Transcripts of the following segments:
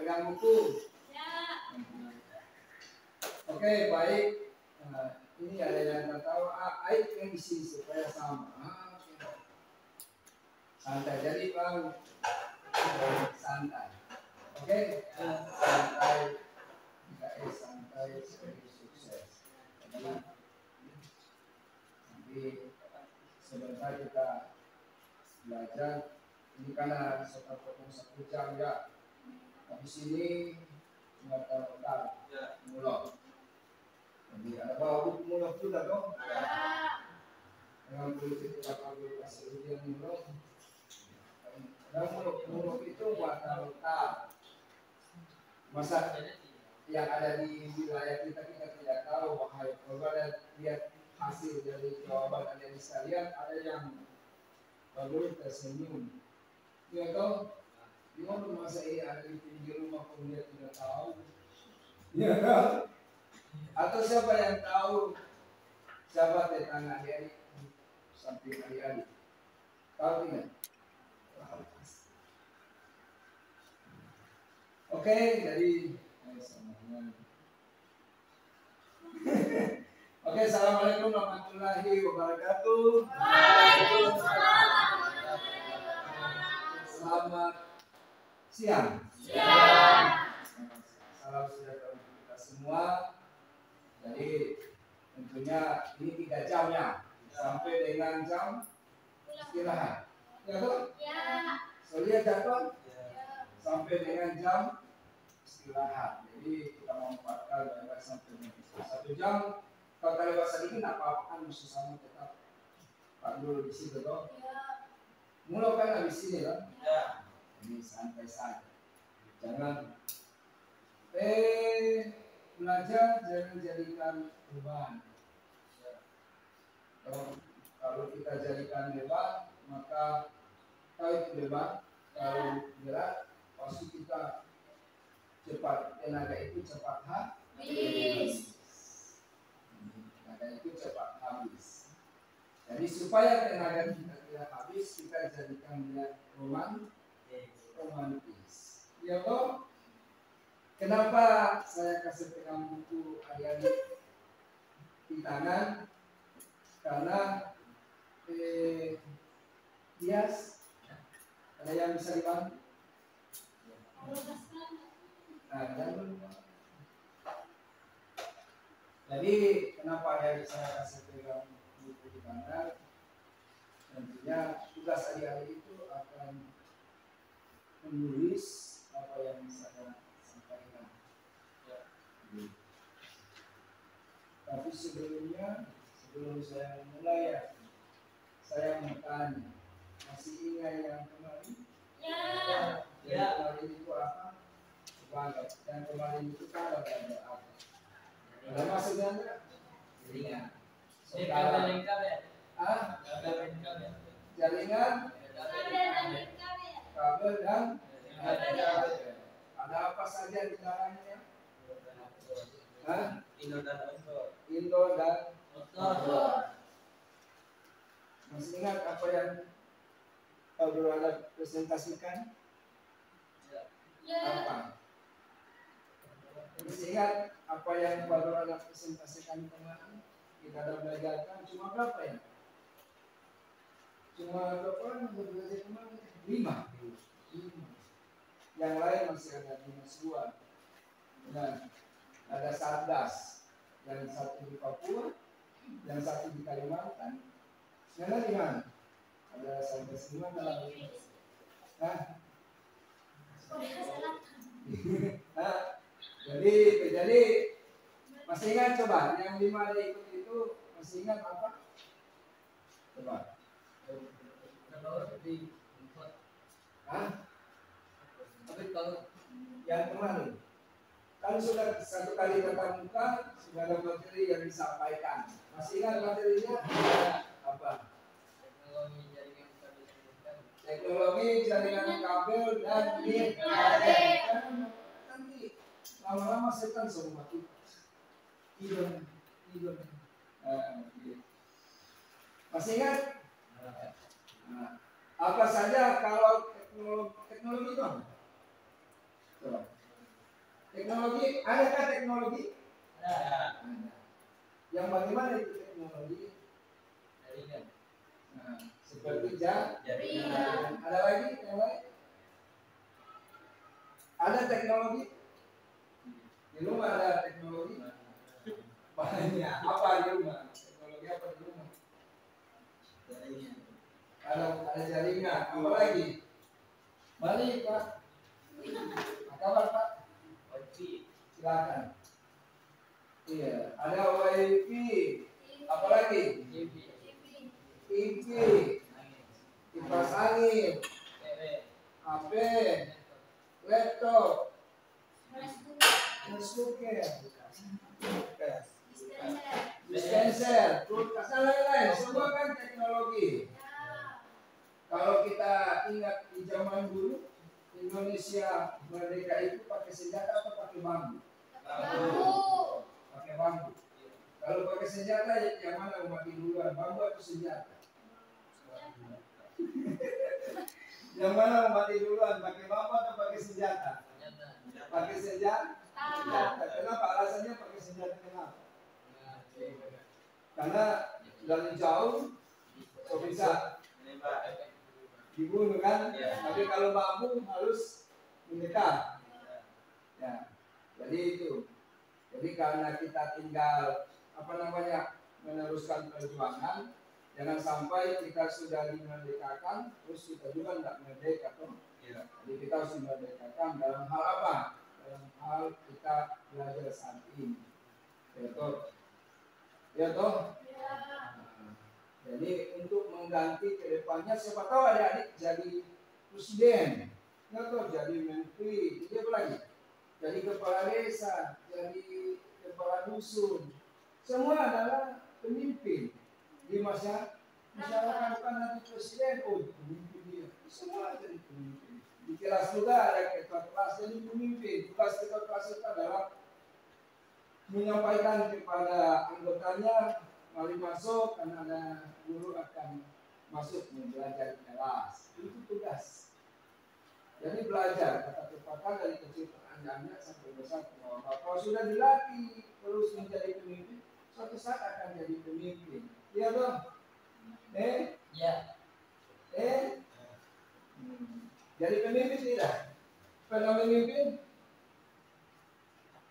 pegang buku? Ya. Oke, baik. Nah, ini ada yang nggak tahu. Aik yang di sini supaya sama. Santai. Jadi bang, santai. Oke, santai. Santai sebagai sukses. Nanti sebentar kita belajar. Ini karena sekitar 1 jam ya. Habis ini cuma tahu mulok. Jadi ada bawa buku mulok juga dong. Dengan politik kita kasih ujian mulok. Dan mulok itu buat tahu. Masa yang ada di wilayah kita tidak tahu. Wahai kalau lihat hasil dari jawaban ada di sekalian, ada yang baru tersenyum. Ya toh, gimana masa ini ada di rumah kemudian tidak tahu? Ya kan? Atau siapa yang tahu? Siapa tetangga adik-adik samping adik-adik? Tahu tidak? Oke, jadi oke, assalamualaikum warahmatullahi wabarakatuh. Waalaikumsalam. Selamat siang. Siang. Salam sejahtera untuk kita semua. Jadi tentunya ini 3 jam ya, sampai dengan jam istirahat. Ya toh? Ya. Soalnya jadwal sampai dengan jam istirahat. Jadi kita memanfaatkan lewat sampai dengan 1 jam. Kalau lewat sedikit tidak apa-apa kan mesti sama tetap Pak dulu di situ toh. Mulai kan habis sini kan? Ya. Ini santai saja. Jangan belajar jangan jadikan beban. Kalau kita jadikan beban, maka kalau itu beban, kalau berat, pasti kita cepat tenaga itu cepat habis. Tenaga itu cepat habis. Jadi supaya tenaga kita tidak habis, kita jadikan dia romantis. Ya toh? Kenapa saya kasih pegang buku adik-adik di tangan? Karena hias ada yang bisa dibantu. Nah, jadi kenapa adik saya kasih pegang buku di tangan? Tentunya tugas adik-adik itu akan menulis apa yang saya sampaikan. Tapi sebelum saya mulai ya, saya mau tanya, masih ingat yang kemarin? Ya. Yang kemarin itu apa? Banget. Yang kemarin itu kan ada apa? Ada maksudnya enggak? Jaringan. Jaringan, kabel dan ada apa saja di dalamnya? Indoor dan outdoor. Masih ingat apa yang Pak Guru ada presentasikan? Ya. Apa? Masih ingat apa yang Pak Guru ada presentasikan kemarin? Kita ada belajarkan cuma berapa ya? Cuma berapa orang belajar kemarin? 5. Yang lain masih ada dinas 2. Dan ada Satgas. Yang satu di Papua, yang satu di Kalimantan. Yang lain di mana? Ada Satgas di mana lagi? Jadi masih ingat coba yang 5 ada ikut itu masih ingat apa? Coba. Tapi kalau yang kemarin kan sudah 1 kali tatap muka sudah ada materi yang disampaikan. Masih ingat materinya? Apa? Teknologi jaringan kabel dan internet. Nanti lama-lama setan semua itu. Tidur. Masih ingat? Apa saja kalau teknologi itu? Coba. Teknologi, adakah teknologi? Ada. Ada. Yang bagaimana itu teknologi? Jaringan. Nah, seperti jaringan. Iya. Ada lagi yang lain? Ada teknologi? Di rumah ada teknologi? Banyak. Apa di rumah? Teknologi apa di rumah? Jaringan. Ada jaringan. Apa lagi? Balik Pak. Apa kabar Pak? Wifi. Silakan. Iya. Ada wifi. Apa lagi? TV. TV. Kipas angin. TV. HP. Laptop. Suker. Dispenser, kulkas, dan lain-lain, semua kan teknologi. Kalau kita ingat di zaman dulu, Indonesia merdeka itu pakai senjata atau pakai bambu? Pakai bambu. Kalau pakai senjata, yang mana mau mati duluan, bambu atau senjata? Yang mana mau mati duluan, pakai bambu atau pakai senjata? Pakai senjata. Kenapa? Alasannya pakai senjata kenapa? Karena dari jauh kok bisa dibunuh kan? Tapi kalau bambu harus mendekat. Ya, jadi itu. Jadi karena kita tinggal meneruskan perjuangan, jangan sampai kita sudah dimerdekakan, terus kita juga tidak merdeka toh. Jadi kita harus dimerdekakan dalam hal apa? Dalam hal kita belajar saat ini. Ya toh. Ya toh. Jadi untuk mengganti ke depannya, siapa tahu adik-adik jadi presiden, ya toh, jadi menteri, jadi apa lagi? Jadi kepala desa, jadi kepala dusun, semua adalah pemimpin di masyarakat. Bukan nanti presiden, oh pemimpin dia, semua jadi pemimpin. Di kelas juga ada ketua kelas jadi pemimpin. Tugas ketua kelas itu adalah menyampaikan kepada anggotanya, mari masuk karena ada guru akan masuk belajar di kelas. Itu tugas. Jadi belajar kata pepatah dari kecil peranjangnya sampai besar ke bawah. Kalau sudah dilatih terus menjadi pemimpin, suatu saat akan jadi pemimpin. Iya dong? Ya. Jadi pemimpin tidak? Pernah memimpin?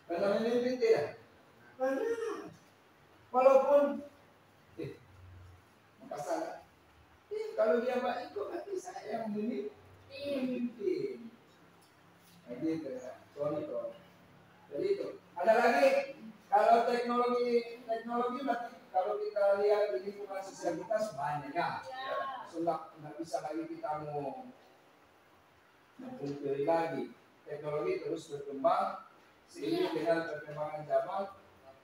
Pernah memimpin tidak? Pernah. Walaupun masalah. Kalau dia baik kok nanti saya yang memimpin. Jadi itu ya, contoh. Jadi itu. Ada lagi kalau teknologi berarti kalau kita lihat di lingkungan sosial kita banyak ya. Sudah nggak bisa lagi kita mau mempelajari lagi. Teknologi terus berkembang seiring dengan perkembangan zaman.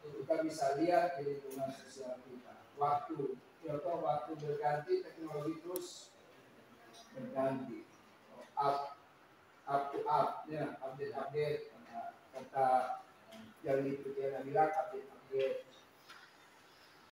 Kita bisa lihat di lingkungan sosial kita. Waktu berganti, teknologi terus berganti. Up to up, ya, update. Kata yang diikuti Nabila, update.